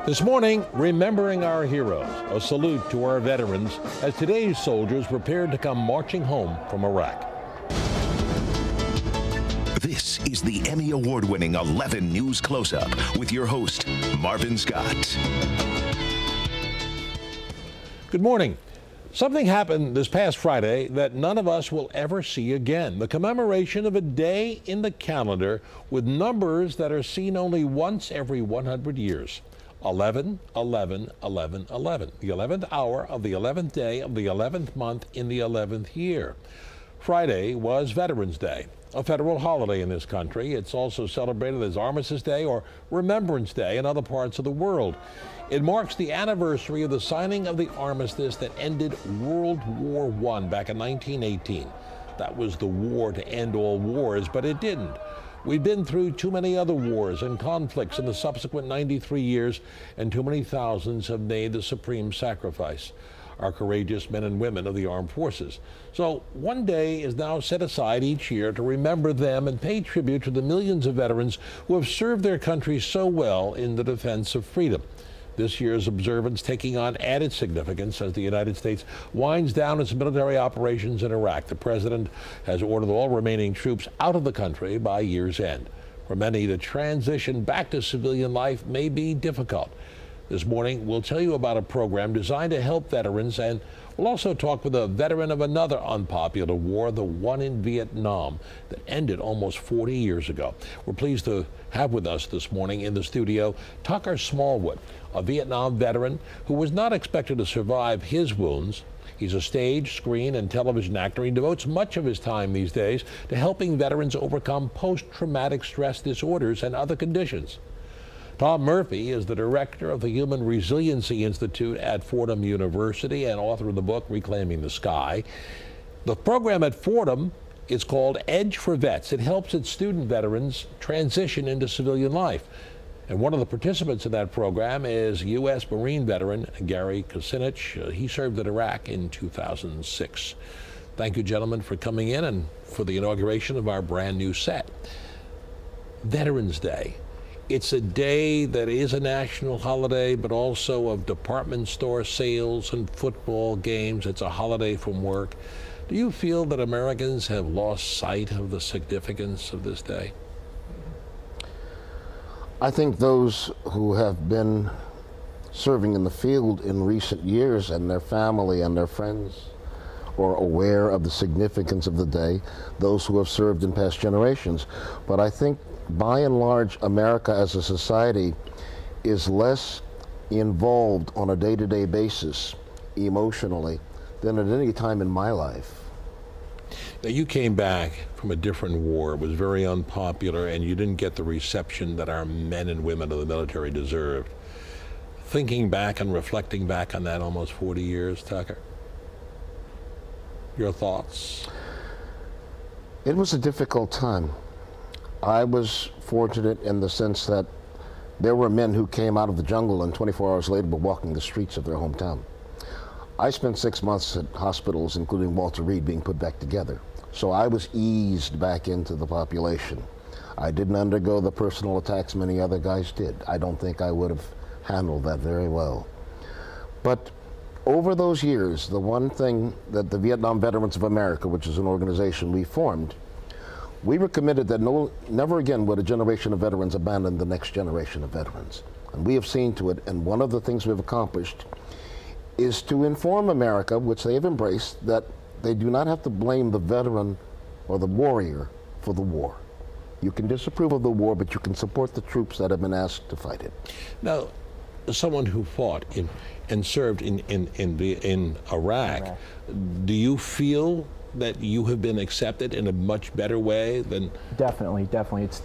This morning, remembering our heroes, a salute to our veterans as today's soldiers prepared to come marching home from Iraq. This is the Emmy Award-winning 11 News Close-Up with your host, Marvin Scott. Good morning. Something happened this past Friday that none of us will ever see again. The commemoration of a day in the calendar with numbers that are seen only once every 100 years. 11, 11, 11, 11. The 11th hour of the 11th day of the 11th month in the 11th year. Friday was Veterans Day, a federal holiday in this country. It's also celebrated as Armistice Day or Remembrance Day in other parts of the world. It marks the anniversary of the signing of the armistice that ended World War I back in 1918. That was the war to end all wars, but it didn't. We've been through too many other wars and conflicts in the subsequent 93 years, and too many thousands have made the supreme sacrifice. Our courageous men and women of the armed forces. So one day is now set aside each year to remember them and pay tribute to the millions of veterans who have served their country so well in the defense of freedom. This year's observance taking on added significance as the United States winds down its military operations in Iraq. The president has ordered all remaining troops out of the country by year's end. For many, the transition back to civilian life may be difficult. This morning, we'll tell you about a program designed to help veterans, and we'll also talk with a veteran of another unpopular war, the one in Vietnam that ended almost 40 years ago. We're pleased to have with us this morning in the studio Tucker Smallwood, a Vietnam veteran who was not expected to survive his wounds. He's a stage, screen, and television actor. He devotes much of his time these days to helping veterans overcome post-traumatic stress disorders and other conditions. Tom Murphy is the director of the Human Resiliency Institute at Fordham University and author of the book Reclaiming the Sky. The program at Fordham is called Edge4Vets. It helps its student veterans transition into civilian life. And one of the participants in that program is U.S. Marine veteran Gary Kucinich. He served in Iraq in 2006. Thank you, gentlemen, for coming in and for the inauguration of our brand new set. Veterans Day. It's a day that is a national holiday, but also of department store sales and football games. It's a holiday from work. Do you feel that Americans have lost sight of the significance of this day? I think those who have been serving in the field in recent years and their family and their friends are aware of the significance of the day, those who have served in past generations. But I think by and large, America as a society is less involved on a day-to-day basis emotionally than at any time in my life. Now, you came back from a different war. It was very unpopular, and you didn't get the reception that our men and women of the military deserved. Thinking back and reflecting back on that almost 40 years, Tucker, your thoughts? It was a difficult time. I was fortunate in the sense that there were men who came out of the jungle and 24 hours later were walking the streets of their hometown. I spent 6 months at hospitals, including Walter Reed, being put back together. So I was eased back into the population. I didn't undergo the personal attacks many other guys did. I don't think I would have handled that very well. But over those years, the one thing that the Vietnam Veterans of America, which is an organization we formed, we were committed that never again would a generation of veterans abandon the next generation of veterans. And we have seen to it, and one of the things we've accomplished is to inform America, which they have embraced, that they do not have to blame the veteran or the warrior for the war. You can disapprove of the war, but you can support the troops that have been asked to fight it. Now, as someone who fought and served in Iraq, do you feel that you have been accepted in a much better way than? Definitely. It's,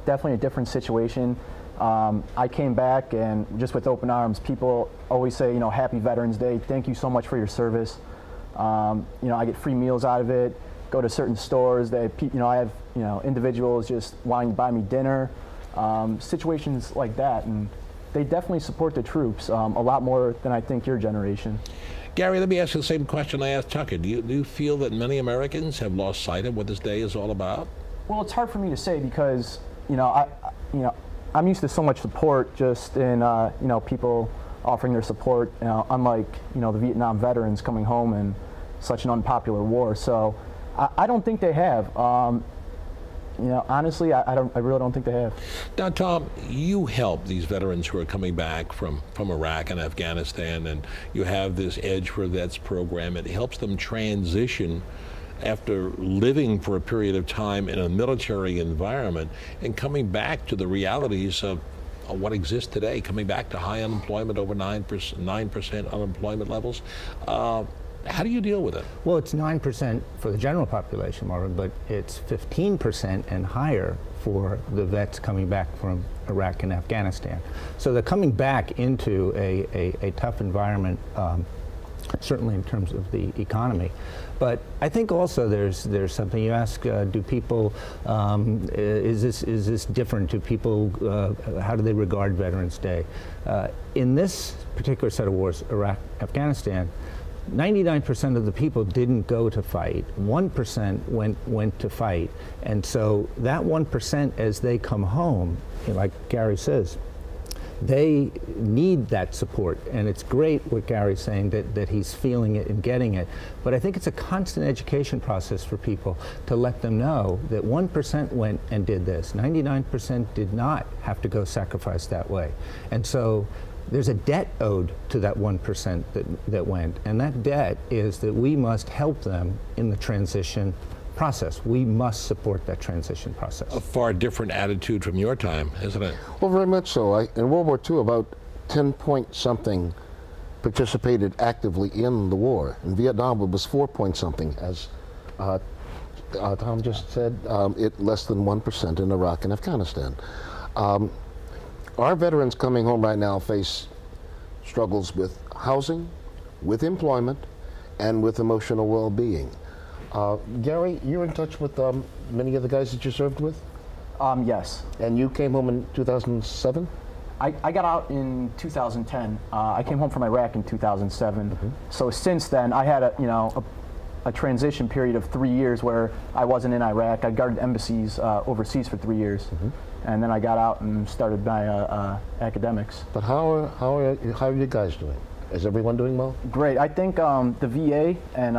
definitely a different situation. I came back and just with open arms. People always say, Happy Veterans Day. Thank you so much for your service. I get free meals out of it. Go to certain stores. I have individuals just wanting to buy me dinner. Situations like that, and they definitely support the troops a lot more than I think your generation. Gary, let me ask you the same question I asked Tucker. Do you feel that many Americans have lost sight of what this day is all about? Well, it's hard for me to say because, I'm used to so much support just in, you know, people offering their support, unlike, you know, the Vietnam veterans coming home in such an unpopular war. So I don't think they have. You know, honestly, I really don't think they have. Now, Tom, you help these veterans who are coming back from Iraq and Afghanistan, and you have this Edge4Vets program. It helps them transition after living for a period of time in a military environment and coming back to the realities of what exists today, coming back to high unemployment, over 9% unemployment levels. How do you deal with it? Well, it's 9% for the general population, Marvin, but it's 15% and higher for the vets coming back from Iraq and Afghanistan. So they're coming back into a tough environment, certainly in terms of the economy. But I think also there's something you ask, do people, is this different? Do people, how do they regard Veterans Day? In this particular set of wars, Iraq, Afghanistan, 99% of the people didn't go to fight. 1% went to fight. And so that 1%, as they come home, you know, like Gary says, they need that support. And it's great what Gary's saying, that he's feeling it and getting it. But I think it's a constant education process for people to let them know that 1% went and did this. 99% did not have to go sacrifice that way. And so there's a debt owed to that 1% that went, and that debt is that we must help them in the transition process. We must support that transition process. A far different attitude from your time, isn't it? Well, very much so. In World War II, about 10-point-something participated actively in the war. In Vietnam, it was 4-point-something, as Tom just said, less than 1% in Iraq and Afghanistan. Our veterans coming home right now face struggles with housing, with employment, and with emotional well-being. Gary, you're in touch with many of the guys that you served with? Yes. And you came home in 2007? I got out in 2010. I came home from Iraq in 2007. Mm-hmm. So since then, I had a transition period of 3 years where I wasn't in Iraq. I guarded embassies overseas for 3 years. Mm-hmm. And then I got out and started my academics. But how are you guys doing? Is everyone doing well? Great. I think the VA and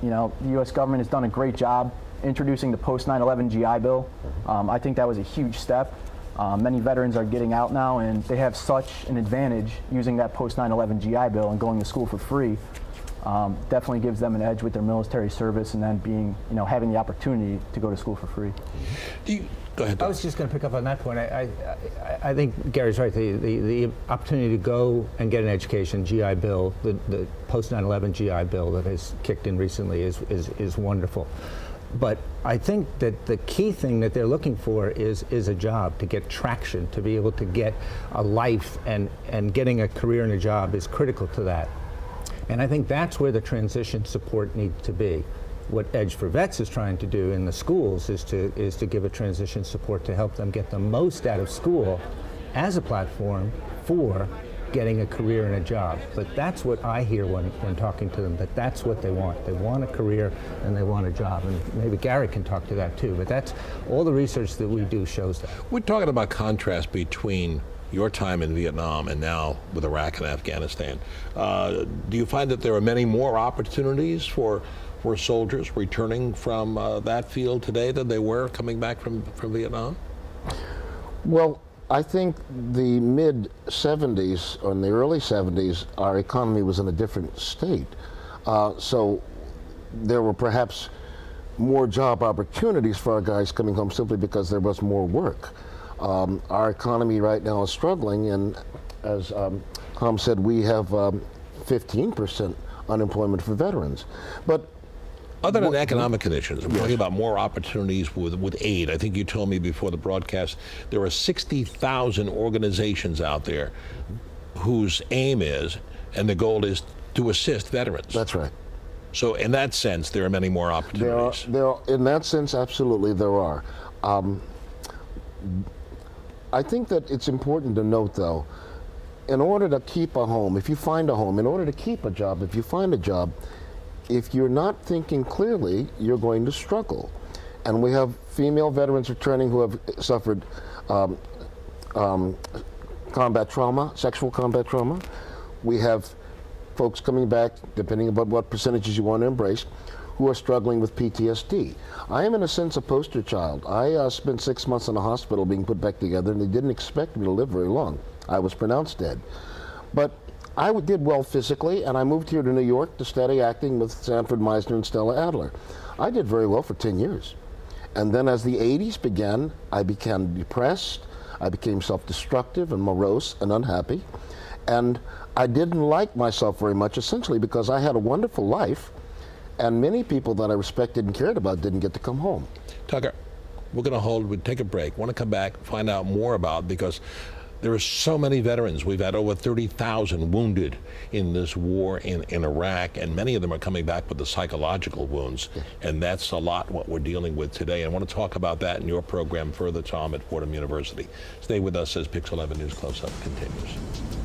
you know, the U.S. government has done a great job introducing the post 9/11 GI Bill. I think that was a huge step. Many veterans are getting out now, and they have such an advantage using that post 9/11 GI Bill and going to school for free. Definitely gives them an edge with their military service, and then being, you know, having the opportunity to go to school for free. Go ahead, Tom. I was just going to pick up on that point. I think Gary's right. The opportunity to go and get an education, GI Bill, the post 9/11 GI Bill that has kicked in recently is wonderful. But I think that the key thing that they're looking for is a job, to get traction, to be able to get a life, and getting a career and a job is critical to that. And I think that's where the transition support needs to be. What Edge4Vets is trying to do in the schools is to give a transition support to help them get the most out of school as a platform for getting a career and a job. But that's what I hear when talking to them, that's what they want. They want a career and they want a job. And maybe Gary can talk to that too, but that's all the research that we do shows that. We're talking about contrast between your time in Vietnam and now with Iraq and Afghanistan. Do you find that there are many more opportunities for soldiers returning from that field today than they were coming back from Vietnam? Well, I think the mid-'70s or in the early '70s, our economy was in a different state. So there were perhaps more job opportunities for our guys coming home simply because there was more work. Our economy right now is struggling, and as Tom said, we have 15% unemployment for veterans. But other than economic conditions, we're talking about more opportunities with aid. I think you told me before the broadcast there are 60,000 organizations out there whose aim is, and the goal is, to assist veterans. That's right. So in that sense, there are many more opportunities. In that sense, absolutely there are. I think that it's important to note, though, in order to keep a home, if you find a home, in order to keep a job, if you find a job, if you're not thinking clearly, you're going to struggle. And we have female veterans returning who have suffered combat trauma, sexual combat trauma. We have folks coming back, depending on what percentages you want to embrace, who are struggling with PTSD. I am, in a sense, a poster child. I spent 6 months in a hospital being put back together, and they didn't expect me to live very long. I was pronounced dead. But I did well physically, and I moved here to New York to study acting with Sanford Meisner and Stella Adler. I did very well for 10 years. And then as the 80s began, I became depressed, I became self-destructive and morose and unhappy. And I didn't like myself very much, essentially because I had a wonderful life, and many people that I respected and cared about didn't get to come home. Tucker, we're going to hold, we'll take a break. Want to come back, find out more about, because there are so many veterans. We've had over 30,000 wounded in this war in Iraq, and many of them are coming back with the psychological wounds, and that's a lot what we're dealing with today. I want to talk about that in your program further, Tom, at Fordham University. Stay with us as PIX 11 News Close-Up continues.